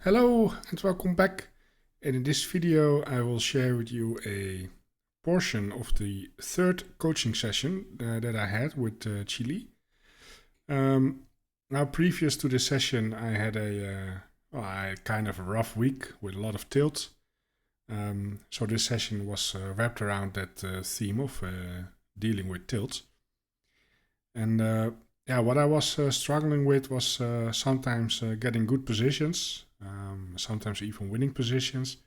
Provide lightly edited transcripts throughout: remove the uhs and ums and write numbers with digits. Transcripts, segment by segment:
Hello and welcome back. And in this video, I will share with you a portion of the third coaching session that I had with Chilli. Now, previous to this session, I had a kind of a rough week with a lot of tilt. So this session was wrapped around that theme of dealing with tilt. And yeah, what I was struggling with was sometimes getting good positions, sometimes even winning positions,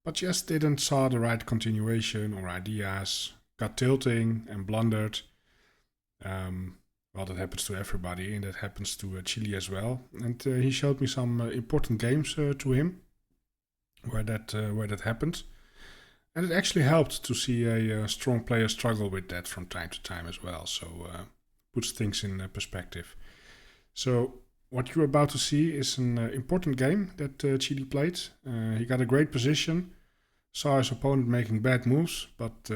but just didn't saw the right continuation or ideas, got tilting and blundered. Well, that happens to everybody, and that happens to Chile as well. And he showed me some important games to him where that happened, and it actually helped to see a strong player struggle with that from time to time as well. So puts things in perspective. So what you're about to see is an important game that Chile played. He got a great position, saw his opponent making bad moves, but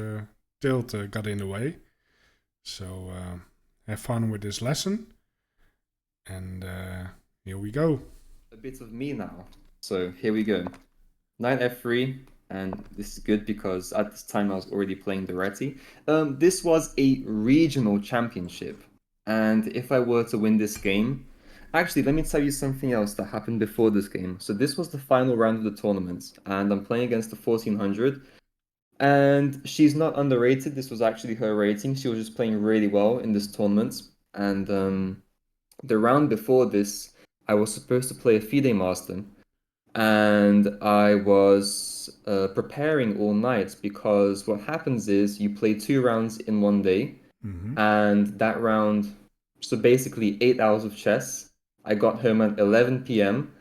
tilt got in the way. So have fun with this lesson, and here we go. A bit of me now. So here we go. Knight f3, and this is good because at this time I was already playing the Reti. This was a regional championship, and if I were to win this game, actually, let me tell you something else that happened before this game. So this was the final round of the tournament, and I'm playing against the 1400. And she's not underrated. This was actually her rating. She was just playing really well in this tournament. And the round before this, I was supposed to play a FIDE Master, and I was preparing all night because what happens is you play 2 rounds in one day, and that round, so basically 8 hours of chess. I got home at 11 p.m.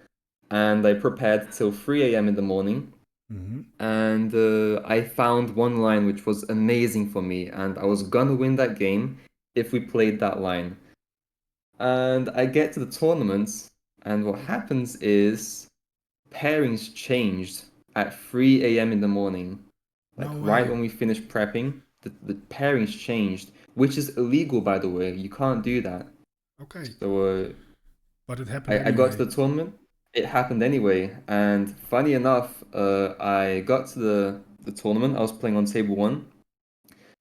and I prepared till 3 a.m. in the morning. And I found one line which was amazing for me, and I was gonna win that game if we played that line. And I get to the tournament, and what happens is pairings changed at 3 a.m. in the morning. Like No right way. when we finished prepping, the pairings changed, which is illegal, by the way. You can't do that. Okay, So but it happened I got to anyway. the tournament. It happened anyway, and funny enough, I got to the tournament. I was playing on table one,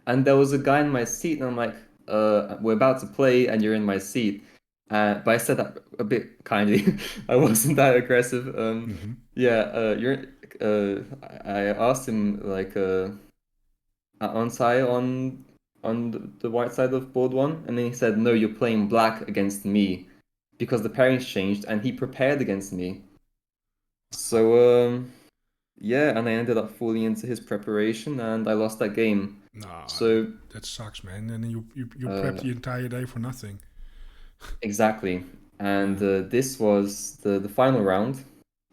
and there was a guy in my seat, and I'm like, we're about to play, and you're in my seat. But I said that a bit kindly. I wasn't that aggressive. Yeah, you're. I asked him like, aren't I on the white side of board one? And then he said, no, you're playing black against me because the pairings changed, and he prepared against me. So yeah, and I ended up falling into his preparation, and I lost that game. Nah, So that sucks, man. And you prepped uh, the entire day for nothing. exactly. And Yeah. this was the final round,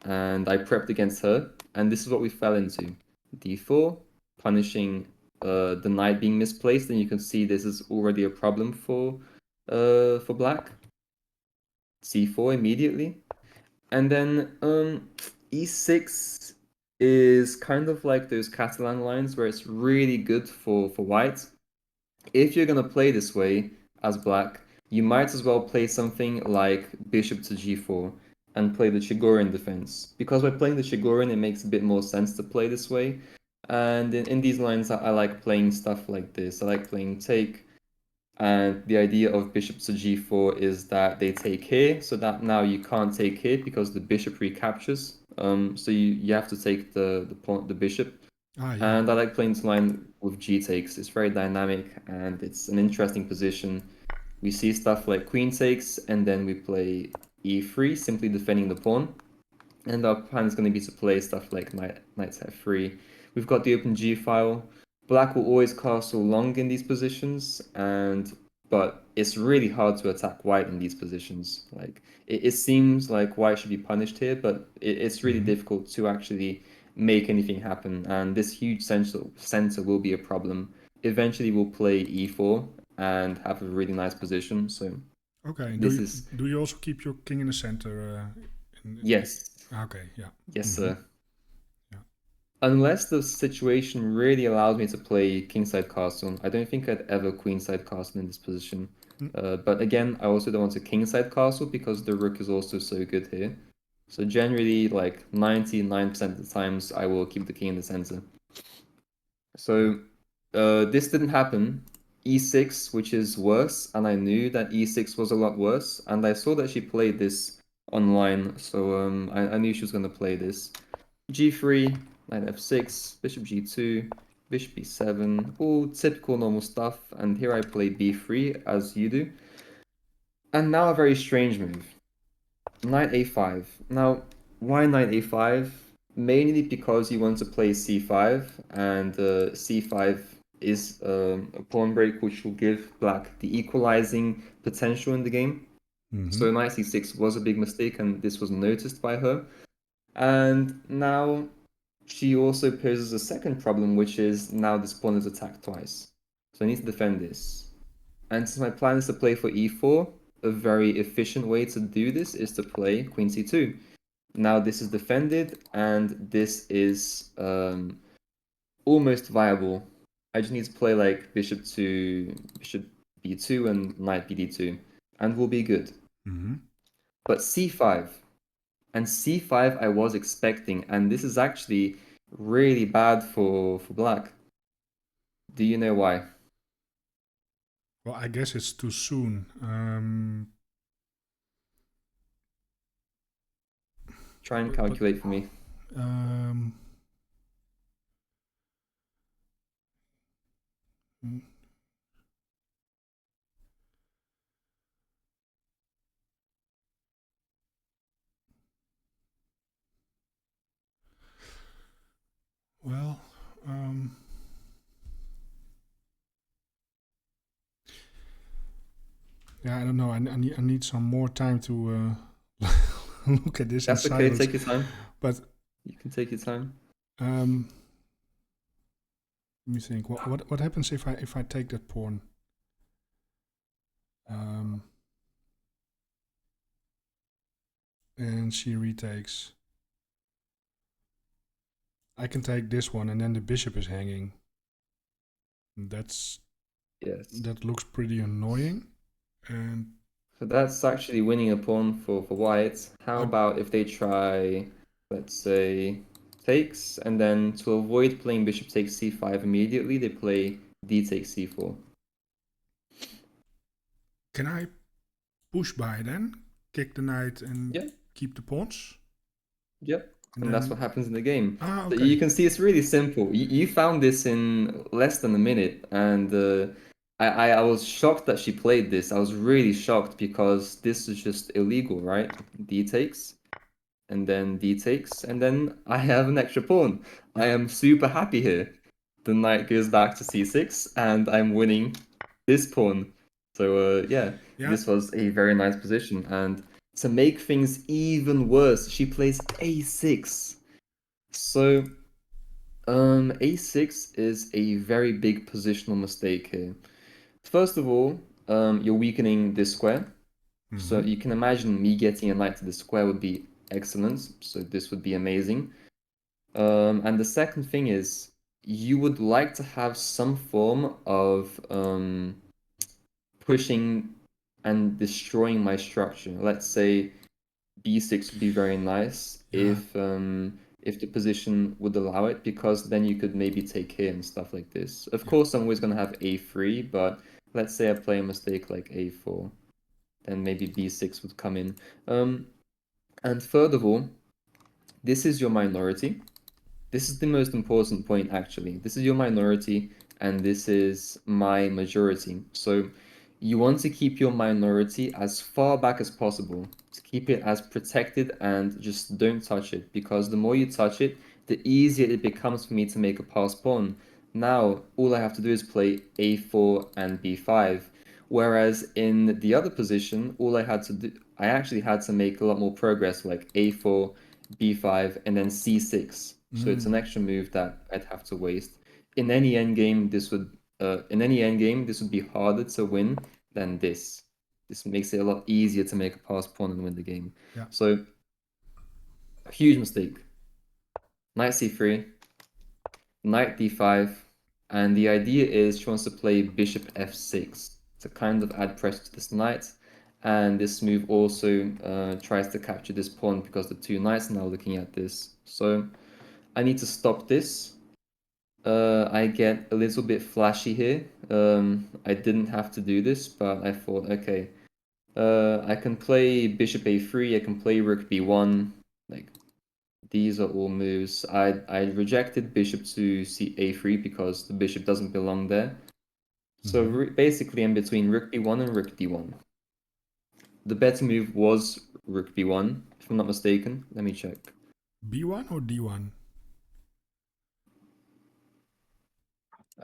and I prepped against her, and this is what we fell into. D4, punishing the knight being misplaced, and you can see this is already a problem for black. C4 immediately. And then E6 is kind of like those Catalan lines where it's really good for white. If you're gonna play this way as black, you might as well play something like bishop to g4 and play the Chigorin defense. Because by playing the Chigorin, it makes a bit more sense to play this way. And in these lines, I like playing stuff like this. I like playing take, and the idea of bishop to g4 is that they take here, so that now you can't take here because the bishop recaptures. So you have to take the bishop. Ah, yeah. And I like playing this line with g takes. It's very dynamic and it's an interesting position. We see stuff like queen takes, and then we play e3, simply defending the pawn. And our plan is going to be to play stuff like knight f3. We've got the open g file. Black will always castle long in these positions, but it's really hard to attack white in these positions. Like it seems like white should be punished here, but it's really difficult to actually make anything happen. And this huge center will be a problem. Eventually, we'll play e4 and have a really nice position. So Okay. this is Do you also keep your king in the center? yes, Okay. Yeah. yes, Mm-hmm. sir. Yeah. Unless the situation really allows me to play kingside castle, I don't think I'd ever queenside castle in this position. Mm, But again, I also don't want a kingside castle because the rook is also so good here. So generally, like 99% of the times, I will keep the king in the center. So this didn't happen. E6, which is worse, and I knew that E6 was a lot worse, and I saw that she played this online, so I knew she was going to play this. G3, knight f6, bishop g2, bishop b7, all typical normal stuff, and here I play b3, as you do. And now a very strange move. Knight a5. Now, why knight a5? Mainly because you want to play c5, and c5 is a pawn break which will give black the equalizing potential in the game. So knight c6 was a big mistake, and this was noticed by her. And now she also poses a second problem, which is now this pawn is attacked twice. So I need to defend this. And since my plan is to play for e4, a very efficient way to do this is to play queen c2. Now this is defended, and this is almost viable. I just need to play like bishop b2 and knight bd2, and we'll be good. But c5, and c5 I was expecting, and this is actually really bad for black. Do you know why? Well, I guess it's too soon. Try and calculate for me. Well, yeah, I don't know. I need some more time to look at this. That's in okay. silence. Take your time. But you can take your time. Let me think. What happens if I take that pawn? And she retakes. I can take this one, and then the bishop is hanging. That looks pretty annoying. And so that's actually winning a pawn for white. How about if they try, let's say, takes, and then to avoid playing bishop takes c5 immediately, they play d takes c4. Can I push by then? Kick the knight and Yeah. keep the pawns? Yep. And that's what happens in the game. Okay. So you can see it's really simple. You found this in less than a minute, and I was shocked that she played this. I was really shocked because this is just illegal, right? D takes, and then D takes, and then I have an extra pawn. I am super happy here. The knight goes back to c6, and I'm winning this pawn. So yeah, this was a very nice position. And to make things even worse, she plays a6. So a6 is a very big positional mistake here. First of all, you're weakening this square. So you can imagine me getting a knight to the square would be excellent. So this would be amazing. And the second thing is you would like to have some form of pushing and destroying my structure. Let's say b6 would be very nice if the position would allow it, because then you could maybe take here and stuff like this. Of course, I'm always going to have a3, but let's say I play a mistake like a4, then maybe b6 would come in. And furthermore, this is your minority. This is the most important point, actually. This is your minority, and this is my majority. So you want to keep your minority as far back as possible, to keep it as protected, and just don't touch it, because the more you touch it, the easier it becomes for me to make a pass pawn. Now, all I have to do is play a4 and b5. Whereas in the other position, all I had to do, I actually had to make a lot more progress, like a4, b5, and then c6. So it's an extra move that I'd have to waste. In any endgame, this would be harder to win than this. This makes it a lot easier to make a pass pawn and win the game. Yeah. So a huge mistake. Knight c3, knight d5, and the idea is she wants to play bishop f6 to kind of add pressure to this knight. And this move also tries to capture this pawn because the two knights are now looking at this. So I need to stop this. I get a little bit flashy here. I didn't have to do this, but I thought, okay, I can play bishop a3, I can play rook b1. Like, these are all moves. I rejected bishop to a3 because the bishop doesn't belong there. So basically I'm between rook b1 and rook d1. The better move was rook b1, if I'm not mistaken. Let me check. B1 or D1?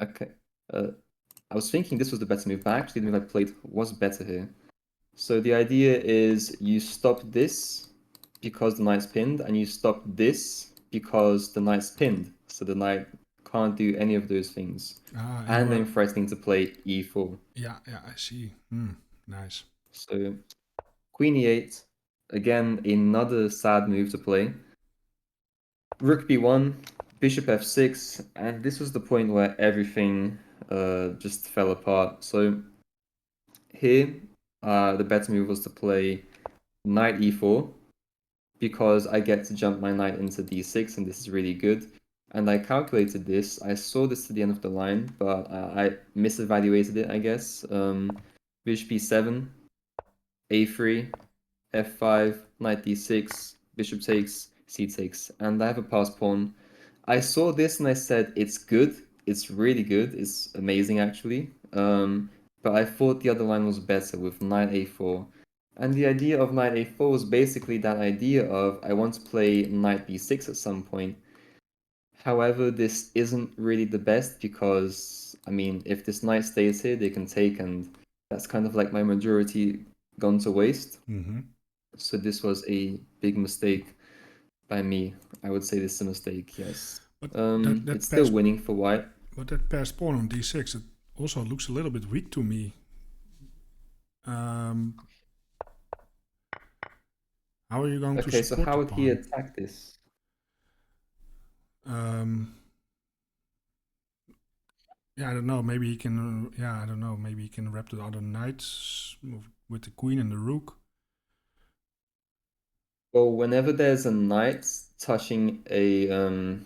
Okay. I was thinking this was the better move, but actually the move I played was better here. So the idea is you stop this because the knight's pinned, and you stop this because the knight's pinned. So the knight can't do any of those things. And I'm threatening to play e4. Yeah, I see. Nice. So queen e8, again, another sad move to play. Rook b1, bishop f6, and this was the point where everything just fell apart. So here, the better move was to play knight e4, because I get to jump my knight into d6, and this is really good. And I calculated this. I saw this to the end of the line, but I misevaluated it, I guess. Bishop b7, a3, f5, knight d6, bishop takes, c takes, and I have a passed pawn. I saw this and I said, it's good. It's really good. It's amazing, actually. But I thought the other line was better with knight a4. And the idea of knight a4 was basically that idea of I want to play knight b6 at some point. However, this isn't really the best because, I mean, if this knight stays here, they can take, and that's kind of like my majority gone to waste. So this was a big mistake by me. I would say this is a mistake, yes. But it's still winning for white. But that passed pawn on d6, it also looks a little bit weak to me. How are you going to support? Okay, so how would he attack this? Yeah, I don't know. Maybe he can. I don't know. Maybe he can wrap the other knights with the queen and the rook. Well, whenever there's a knight touching a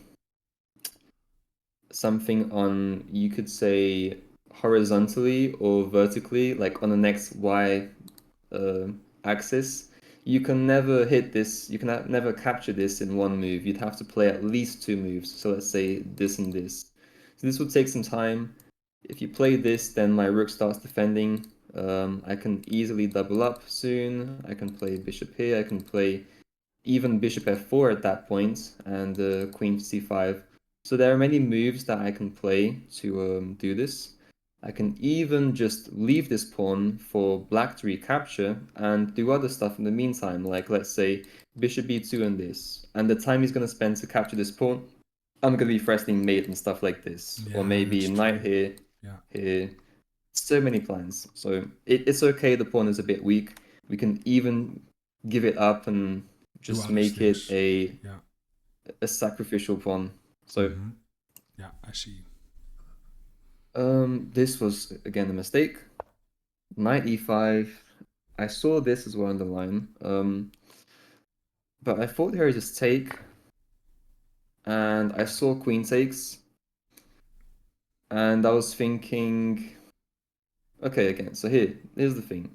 something on, you could say, horizontally or vertically, like on the next y axis, you can never hit this. You can never capture this in one move. You'd have to play at least two moves. So let's say this and this. So this would take some time. If you play this, then my rook starts defending. I can easily double up soon. I can play bishop here. I can play even bishop f4 at that point, and queen c5. So there are many moves that I can play to do this. I can even just leave this pawn for black to recapture and do other stuff in the meantime, like let's say bishop b2 and this. And the time he's going to spend to capture this pawn, I'm going to be threatening mate and stuff like this. Or maybe knight here, here. So many plans. So it's okay, the pawn is a bit weak. We can even give it up and just make it a sacrificial pawn. So yeah, I see. This was again a mistake. Knight e5. I saw this as well on the line. But I thought here is just take. And I saw queen takes. And I was thinking, okay, again, so here's the thing.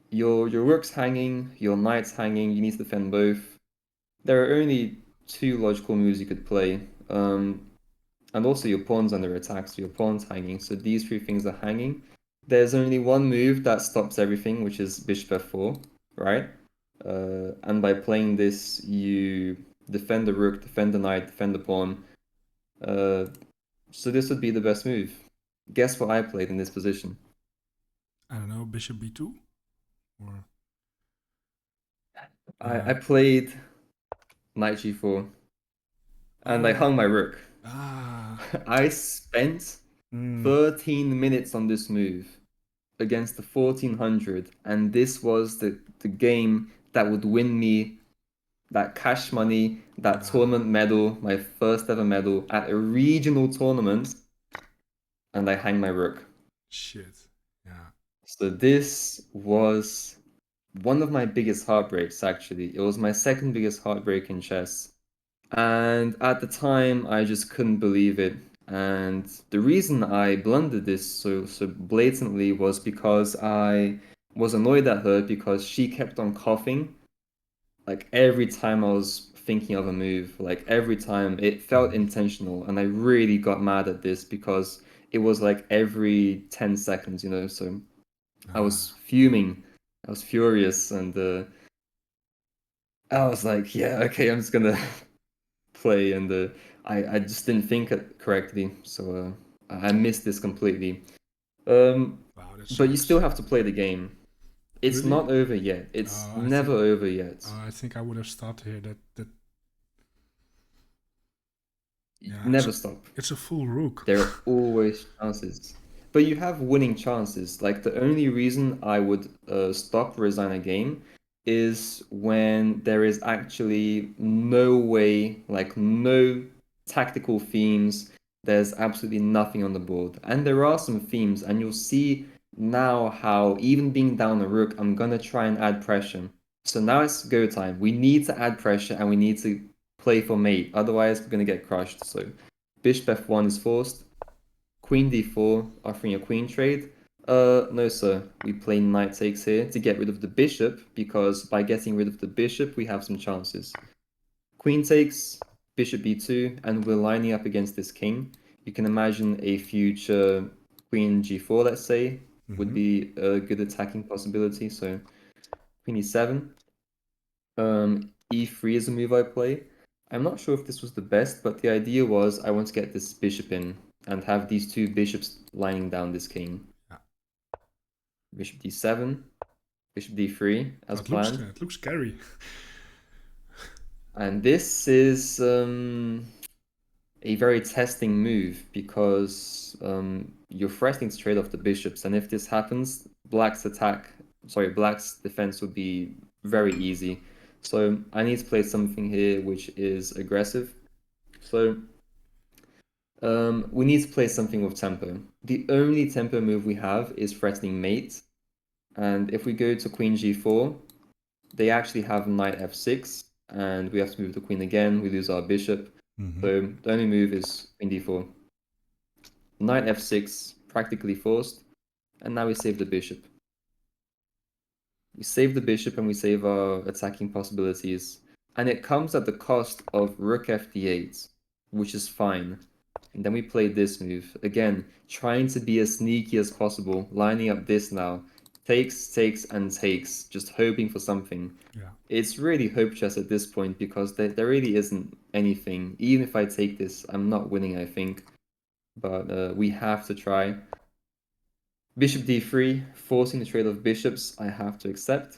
Your rook's hanging, your knight's hanging, you need to defend both. There are only two logical moves you could play. And also your pawn's under attack, so your pawn's hanging. So these three things are hanging. There's only one move that stops everything, which is bishop f4, right? And by playing this, you defend the rook, defend the knight, defend the pawn. So this would be the best move. Guess what I played in this position? I don't know, bishop b2? Or I played knight g4. And I hung my rook. I spent 13 minutes on this move against the 1400, and this was the game that would win me that cash money, that tournament medal, my first ever medal at a regional tournament, and I hang my rook. Shit. Yeah. So this was one of my biggest heartbreaks, actually. It was my second biggest heartbreak in chess. And at the time, I just couldn't believe it. And the reason I blundered this so blatantly was because I was annoyed at her because she kept on coughing. Like every time I was thinking of a move, like every time it felt intentional. And I really got mad at this because it was like every 10 seconds, you know. So I was fuming. I was furious. And I was like, yeah, okay, I'm just gonna play, and I just didn't think it correctly, so I missed this completely. Wow, that But you still sucks. have to play the game. It's Really? not over yet. It's I never think over yet. I think I would have started here. That yeah, Never stop. it's a full rook. There are always chances. But you have winning chances. Like the only reason I would stop resign a game is when there is actually no way, like no tactical themes. There's absolutely nothing on the board. And there are some themes, and you'll see now how even being down a rook, I'm gonna try and add pressure. So now it's go time. We need to add pressure and we need to play for mate. Otherwise, we're gonna get crushed. So Bishop f1 is forced. Queen d4, offering a queen trade. No, sir. We play knight takes here to get rid of the bishop, because by getting rid of the bishop, we have some chances. Queen takes, bishop b2, and we're lining up against this king. You can imagine a future queen g4, let's say, would be a good attacking possibility. So queen e7. E3 is a move I play. I'm not sure if this was the best, but the idea was I want to get this bishop in and have these two bishops lining down this king. Yeah. Bishop d7, bishop d3 as planned. It looks scary. And this is a very testing move because you're threatening to trade off the bishops. And if this happens, black's defense would be very easy. So I need to play something here which is aggressive. So we need to play something with tempo. The only tempo move we have is threatening mate. And if we go to queen g4, they actually have knight f6, and we have to move the queen again. We lose our bishop. So the only move is queen d4. Knight f6, practically forced. And now we save the bishop. We save the bishop and we save our attacking possibilities. And it comes at the cost of rook fd8, which is fine. And then we play this move. Again, trying to be as sneaky as possible, lining up this now. Takes, takes, and takes, just hoping for something. Yeah. It's really hope chess at this point because there really isn't anything. Even if I take this, I'm not winning, I think. But we have to try. Bishop d3, forcing the trade of bishops, I have to accept.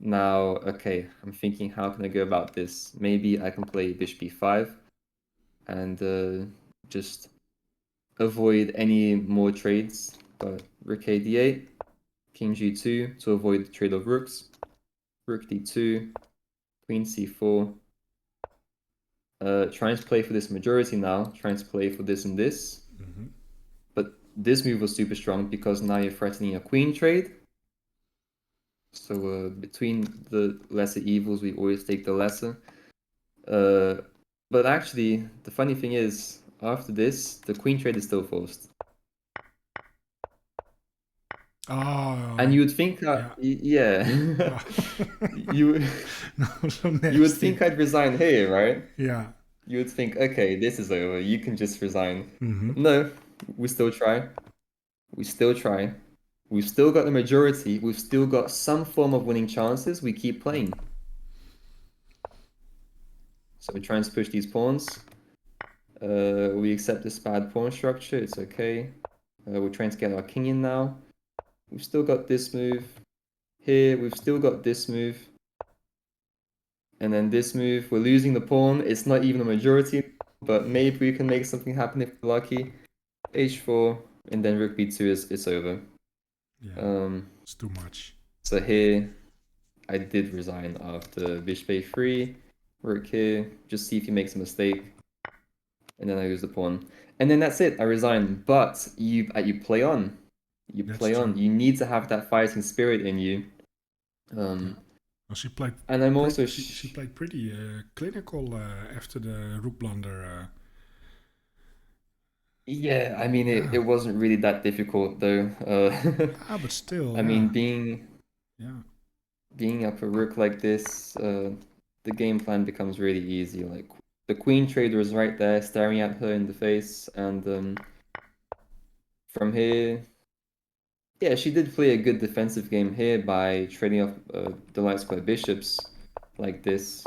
Now, okay, I'm thinking, how can I go about this? Maybe I can play bishop e5 and just avoid any more trades. But rook a d8, king g2 to avoid the trade of rooks, rook d2, queen c4. Trying to play for this majority now, trying to play for this and this. But this move was super strong because now you're threatening a queen trade. So between the lesser evils, we always take the lesser. But actually, the funny thing is, after this, the queen trade is still forced. Oh. And you would think that, yeah, you you would think I'd resign here, right? Yeah. You would think, okay, this is over. You can just resign. No, we still try. We still try. We've still got the majority. We've still got some form of winning chances. We keep playing. So we're trying to push these pawns. We accept this bad pawn structure. It's okay. We're trying to get our king in now. We've still got this move. Here, we've still got this move. And then this move, we're losing the pawn. It's not even a majority, but maybe we can make something happen if we're lucky. h4, and then rook b2 is over. Yeah, it's too much. So here, I did resign after bishop a3, rook here, just see if he makes a mistake. And then I lose the pawn. And then that's it, I resign. But you play on. you That's play on. true. You need to have that fighting spirit in you. Yeah. Well, And I'm also she played pretty clinical after the rook blunder. yeah, I mean Yeah. it wasn't really that difficult though. Yeah, but still, I mean yeah. Yeah. being up a rook like this, the game plan becomes really easy. Like the queen trader is right there staring at her in the face, and from here, yeah, she did play a good defensive game here by trading off the light square bishops like this.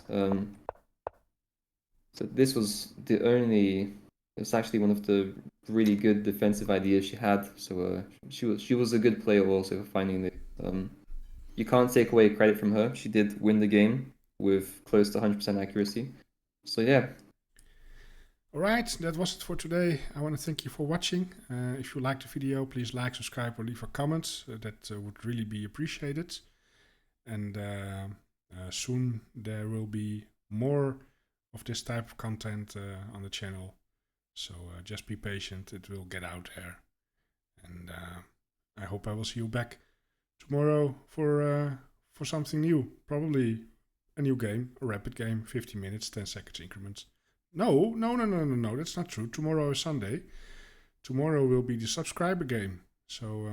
So this was the only. It was actually one of the really good defensive ideas she had. So she was a good player also for finding it. You can't take away credit from her. She did win the game with close to 100% accuracy. So yeah, All right, that was it for today. I want to thank you for watching. If you liked the video, please like, subscribe, or leave a comment. That would really be appreciated. And soon there will be more of this type of content on the channel. So just be patient, it will get out there. And I hope I will see you back tomorrow for something new. Probably a new game, a rapid game, 15 minutes, 10 seconds increments. No, that's not true. Tomorrow is Sunday. Tomorrow will be the subscriber game. So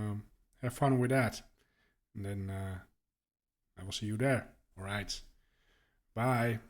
have fun with that. And then I will see you there. All right. Bye.